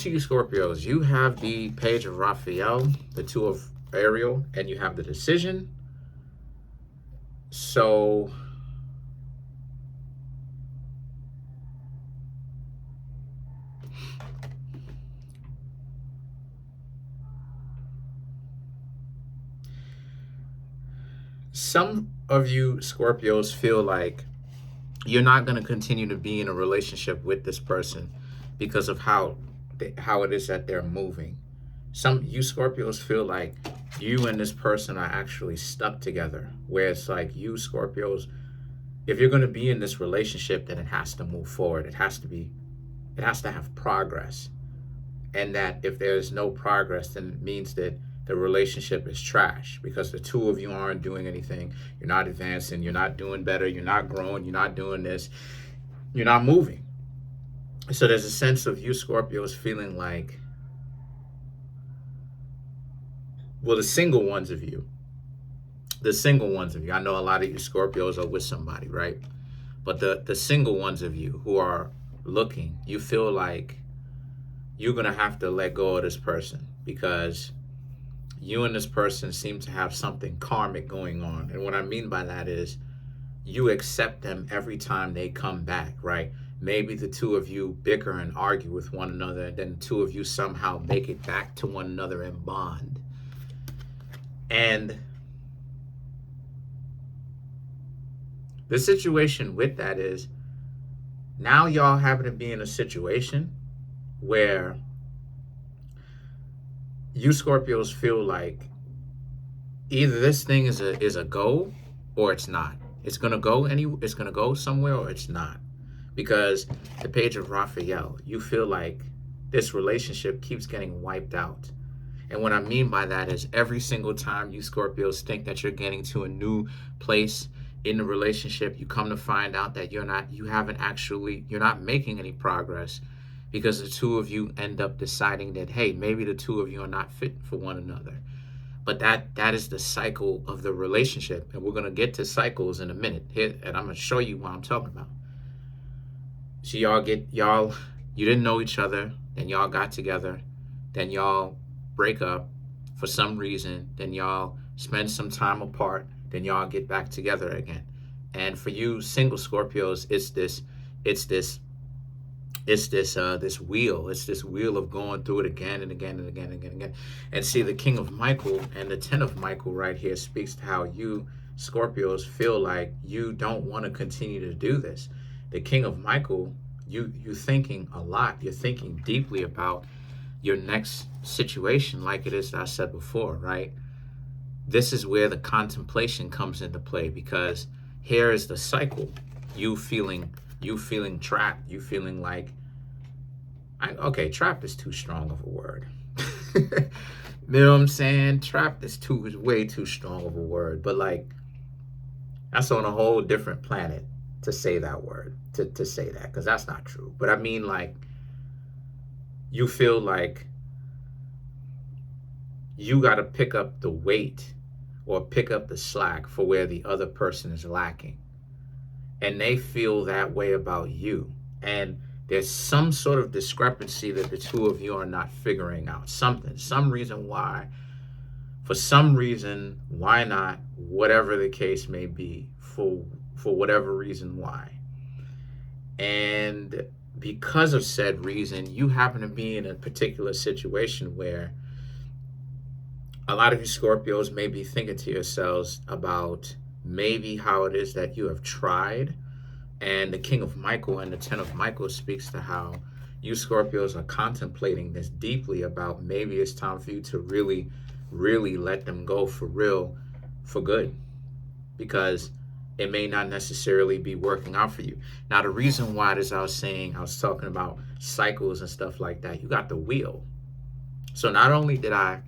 To you Scorpios, you have the page of Raphael, the two of Ariel, and you have the decision. So some of you Scorpios feel like you're not going to continue to be in a relationship with this person because of how it is that they're moving. Some you Scorpios feel like you and this person are actually stuck together, where it's like you Scorpios, if you're going to be in this relationship, then it has to move forward. It has to have progress. And that if there's no progress, then it means that the relationship is trash because the two of you aren't doing anything. You're not advancing. You're not doing better. You're not growing. You're not doing this. You're not moving. So there's a sense of you Scorpios feeling like, well, the single ones of you, I know a lot of you Scorpios are with somebody, right? But the single ones of you who are looking, you feel like you're going to have to let go of this person because you and this person seem to have something karmic going on. And what I mean by that is you accept them every time they come back, right? Maybe the two of you bicker and argue with one another, and then the two of you somehow make it back to one another and bond. And the situation with that is now y'all happen to be in a situation where you Scorpios feel like either this thing is a go or it's not. It's gonna go somewhere or it's not. Because the page of Raphael, you feel like this relationship keeps getting wiped out. And what I mean by that is every single time you Scorpios think that you're getting to a new place in the relationship, you come to find out that you're not making any progress because the two of you end up deciding that, hey, maybe the two of you are not fit for one another. But that is the cycle of the relationship. And we're going to get to cycles in a minute here, and I'm going to show you what I'm talking about. So you didn't know each other, then y'all got together, then y'all break up for some reason, then y'all spend some time apart, then y'all get back together again. And for you single Scorpios, it's this wheel. It's this wheel of going through it again and again and again and again and again. And see, the King of Michael and the Ten of Michael right here speaks to how you Scorpios feel like you don't want to continue to do this. The King of Michael, you thinking a lot. You're thinking deeply about your next situation, like it is that I said before, right? This is where the contemplation comes into play, because here is the cycle. You feeling trapped. You feeling like, trapped is too strong of a word. You know what I'm saying? Trapped is way too strong of a word. But like, that's on a whole different planet to say that word, to say that, because that's not true. But I mean, like, you feel like you got to pick up the weight or pick up the slack for where the other person is lacking. And they feel that way about you. And there's some sort of discrepancy that the two of you are not figuring out. Some reason why. For some reason, why not? Whatever the case may be, for whatever reason why. And because of said reason, you happen to be in a particular situation where a lot of you Scorpios may be thinking to yourselves about maybe how it is that you have tried. And the King of Michael and the Ten of Michael speaks to how you Scorpios are contemplating this deeply about maybe it's time for you to really, really let them go for real, for good. Because it may not necessarily be working out for you. Now, the reason why this, I was talking about cycles and stuff like that, you got the wheel. So not only did I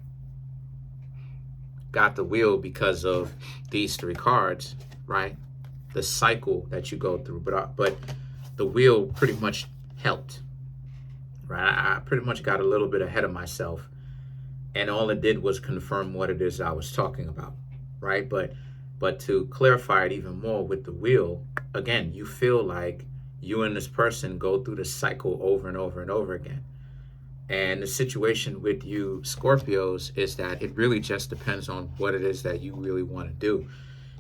got the wheel because of these three cards, right? The cycle that you go through, but the wheel pretty much helped, right? I pretty much got a little bit ahead of myself, and all it did was confirm what it is I was talking about, right? But to clarify it even more with the wheel, again, you feel like you and this person go through the cycle over and over and over again. And the situation with you Scorpios is that it really just depends on what it is that you really want to do.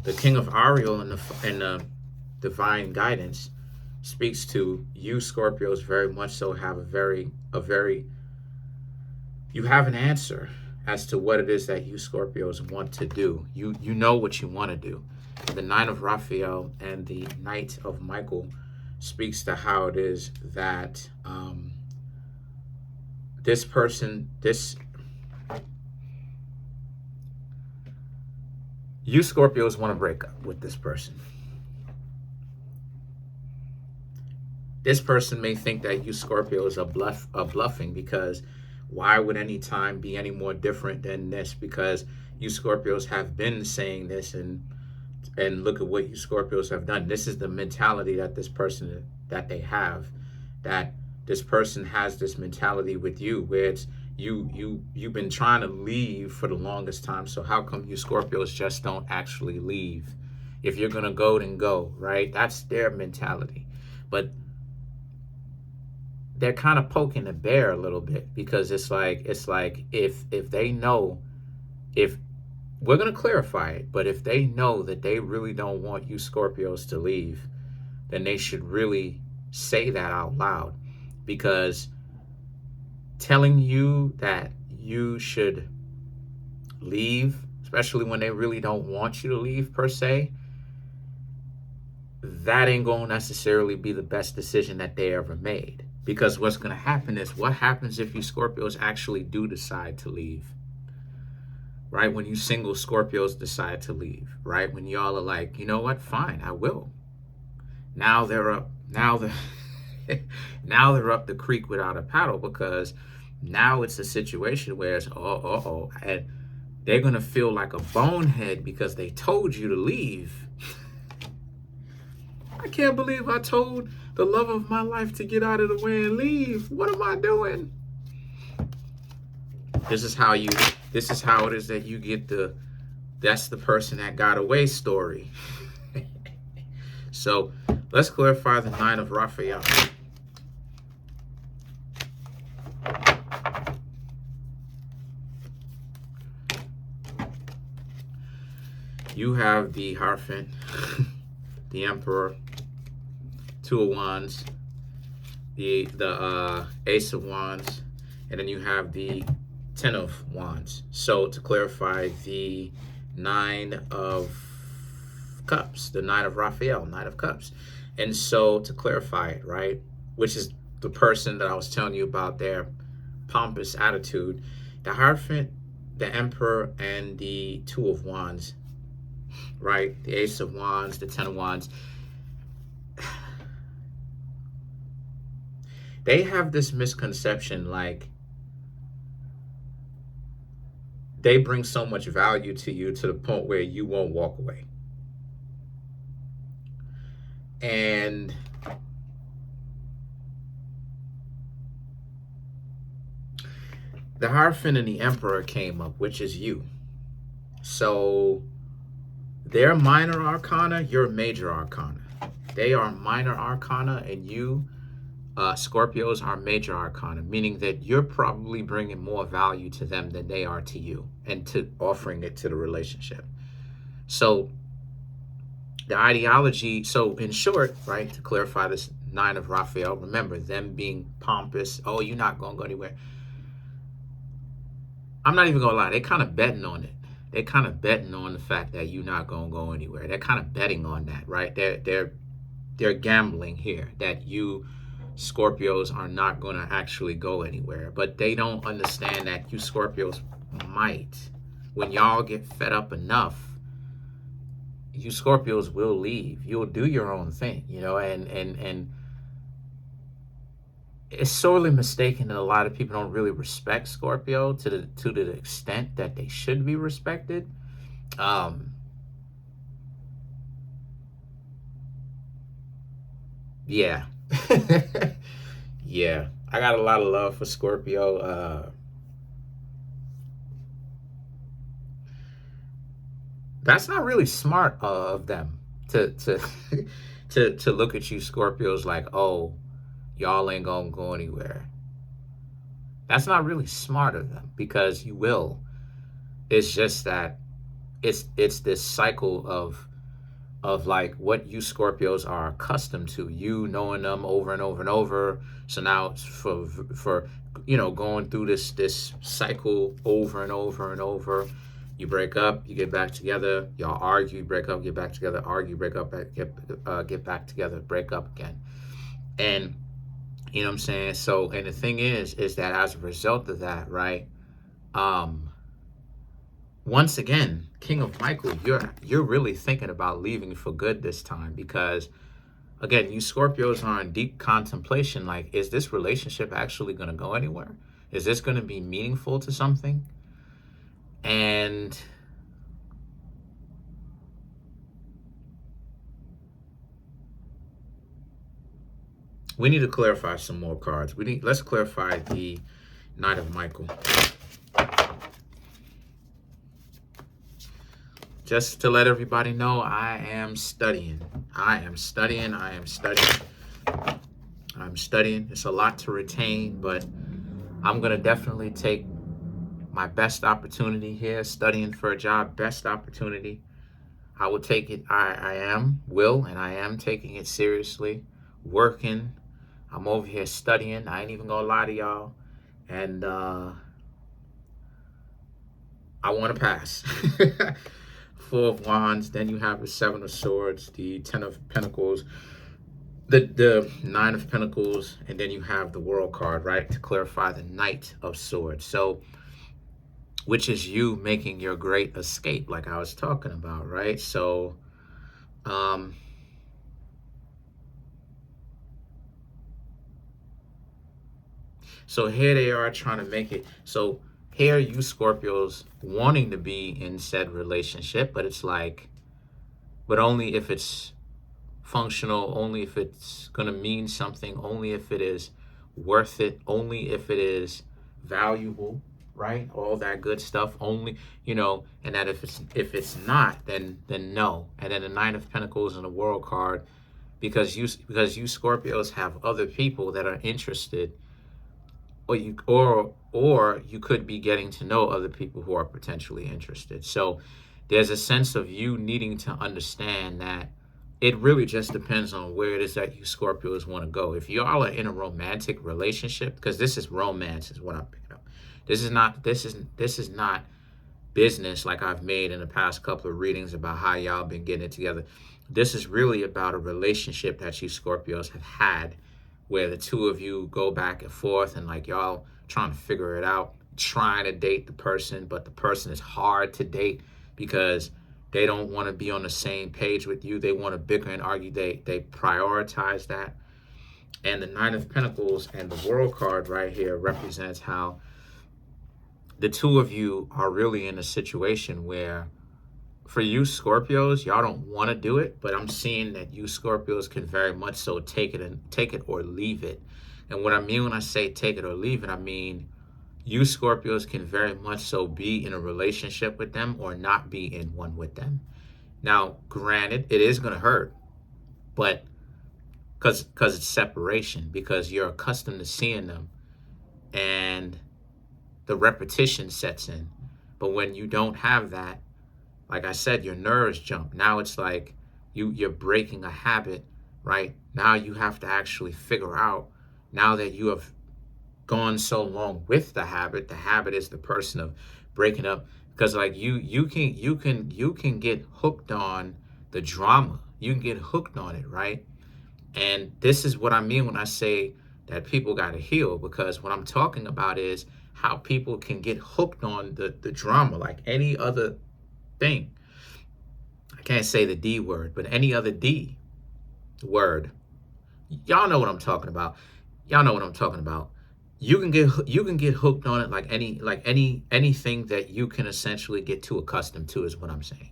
The King of Ariel in the divine guidance speaks to you Scorpios very much so have a very you have an answer as to what it is that you Scorpios want to do. You know what you want to do. The Nine of Raphael and the Knight of Michael speaks to how it is that this person, you Scorpios want to break up with this person. This person may think that you Scorpios are bluffing, because why would any time be any more different than this? Because you Scorpios have been saying this, and look at what you Scorpios have done. This is the mentality that this person, that they have, that this person has this mentality with you, where it's you've been trying to leave for the longest time. So how come you Scorpios just don't actually leave? If you're gonna go, then go, right? That's their mentality. But they're kind of poking the bear a little bit, because it's like if they know, if we're going to clarify it, but if they know that they really don't want you Scorpios to leave, then they should really say that out loud, because telling you that you should leave, especially when they really don't want you to leave per se, that ain't going to necessarily be the best decision that they ever made. Because what's going to happen is, what happens if you Scorpios actually do decide to leave? Right? When you single Scorpios decide to leave, right? When y'all are like, you know what? Fine, I will. Now they're up. Now they're up the creek without a paddle, because now it's a situation where it's and they're going to feel like a bonehead because they told you to leave. I can't believe I told the love of my life to get out of the way and leave. What am I doing? This is how it is that you get that's the person that got away story. So let's clarify the Nine of Raphael. You have the Hierophant, the Emperor, Two of Wands, the Ace of Wands, and then you have the Ten of Wands. So to clarify, the Nine of Cups, the Nine of Raphael, Nine of Cups. And so to clarify it, right, which is the person that I was telling you about, their pompous attitude, the Hierophant, the Emperor, and the Two of Wands, right, the Ace of Wands, the Ten of Wands, they have this misconception, like they bring so much value to you to the point where you won't walk away. And the Hierophant and the Emperor came up, which is you. So they're minor arcana, you're major arcana. They are minor arcana, and you Scorpios are major arcana, meaning that you're probably bringing more value to them than they are to you, and to offering it to the relationship. So the ideology, so in short, right, to clarify this Nine of Raphael, remember them being pompous, oh, you're not going to go anywhere. I'm not even going to lie, they're kind of betting on it. They're kind of betting on the fact that you're not going to go anywhere. They're kind of betting on that, right? They're gambling here that you Scorpios are not going to actually go anywhere. But they don't understand that you Scorpios might. When y'all get fed up enough, you Scorpios will leave. You'll do your own thing, you know, and it's sorely mistaken that a lot of people don't really respect Scorpio to the extent that they should be respected. Yeah. Yeah, I got a lot of love for Scorpio. That's not really smart of them to to look at you Scorpios like, oh, y'all ain't gonna go anywhere. That's not really smart of them, because you will. It's just that it's this cycle of like what you Scorpios are accustomed to, you knowing them over and over and over. So now it's for going through this cycle over and over and over. You break up, you get back together, y'all argue, break up, get back together, argue, break up, get back together, break up again. And you know what I'm saying? So, and the thing is that as a result of that, right? Once again, King of Michael, you're really thinking about leaving for good this time, because again, you Scorpios are in deep contemplation. Like, is this relationship actually going to go anywhere? Is this going to be meaningful to something? And we need to clarify some more cards. Let's clarify the Knight of Michael. Just to let everybody know, I am studying. I'm studying. It's a lot to retain, but I'm going to definitely take my best opportunity here, studying for a job, best opportunity. I will take it. I am taking it seriously, working. I'm over here studying. I ain't even going to lie to y'all. And I want to pass. Four of Wands, then you have the Seven of Swords, the Ten of Pentacles, the Nine of Pentacles, and then you have the World card, right, to clarify the Knight of Swords. So, which is you making your great escape, like I was talking about, right? So, so here they are trying to make it. So here you Scorpios wanting to be in said relationship, but it's like, but only if it's functional, only if it's going to mean something, only if it is worth it, only if it is valuable, right? All that good stuff, only, and that if it's not, then no. And then the Nine of Pentacles and the World card, because you Scorpios have other people that are interested, or you could be getting to know other people who are potentially interested. So there's a sense of you needing to understand that it really just depends on where it is that you Scorpios want to go. If y'all are in a romantic relationship, because this is romance is what I'm picking up. This is not business like I've made in the past couple of readings about how y'all been getting it together. This is really about a relationship that you Scorpios have had, where the two of you go back and forth and like y'all trying to figure it out, trying to date the person, but the person is hard to date because they don't want to be on the same page with you. They want to bicker and argue. They prioritize that. And the Nine of Pentacles and the World card right here represents how the two of you are really in a situation where, for you Scorpios, y'all don't want to do it, but I'm seeing that you Scorpios can very much so take it or leave it. And what I mean when I say take it or leave it, I mean you Scorpios can very much so be in a relationship with them or not be in one with them. Now, granted, it is going to hurt, but because it's separation, because you're accustomed to seeing them and the repetition sets in. But when you don't have that, like I said, your nerves jump. Now it's like you're breaking a habit, right? Now you have to actually figure out, now that you have gone so long with the habit is the person of breaking up, because like you can get hooked on the drama. You can get hooked on it, right? And this is what I mean when I say that people got to heal, because what I'm talking about is how people can get hooked on the drama, like any other thing. I can't say the D word, but any other D word. Y'all know what I'm talking about. You can get hooked on it like anything that you can essentially get too accustomed to, is what I'm saying.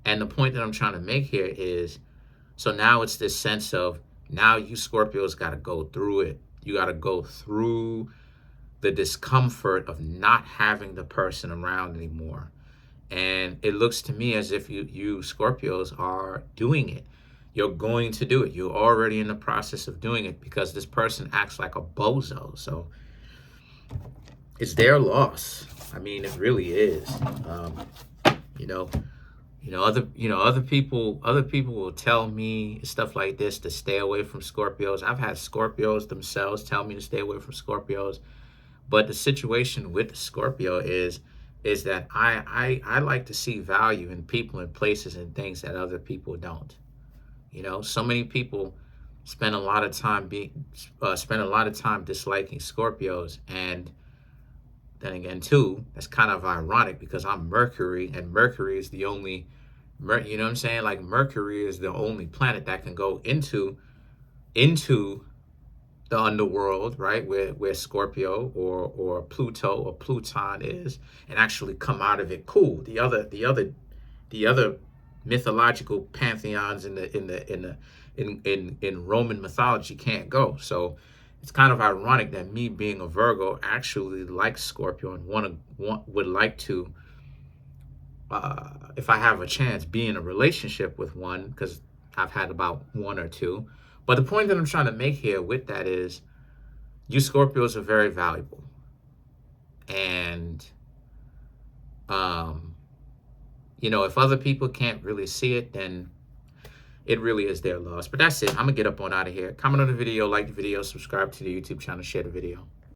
And the point that I'm trying to make here is, so now it's this sense of, now you Scorpios got to go through it. You got to go through the discomfort of not having the person around anymore. And it looks to me as if you Scorpios are doing it. You're going to do it. You're already in the process of doing it, because this person acts like a bozo. So it's their loss. I mean, it really is. Um, you know, other people will tell me stuff like this to stay away from Scorpios. I've had Scorpios themselves tell me to stay away from Scorpios. But the situation with the Scorpio is that I like to see value in people and places and things that other people don't. So many people spend a lot of time disliking Scorpios, and then again too, that's kind of ironic because I'm Mercury, and Mercury is the only, you know what I'm saying? Like Mercury is the only planet that can go into the underworld, right? Where Scorpio or Pluto or Pluton is, and actually come out of it cool. The other mythological pantheons in Roman mythology can't go. So it's kind of ironic that me being a Virgo actually likes Scorpio and would like to, if I have a chance, be in a relationship with one, because I've had about one or two. But the point that I'm trying to make here with that is, you Scorpios are very valuable. And, if other people can't really see it, then it really is their loss. But that's it. I'm going to get up on out of here. Comment on the video, like the video, subscribe to the YouTube channel, share the video.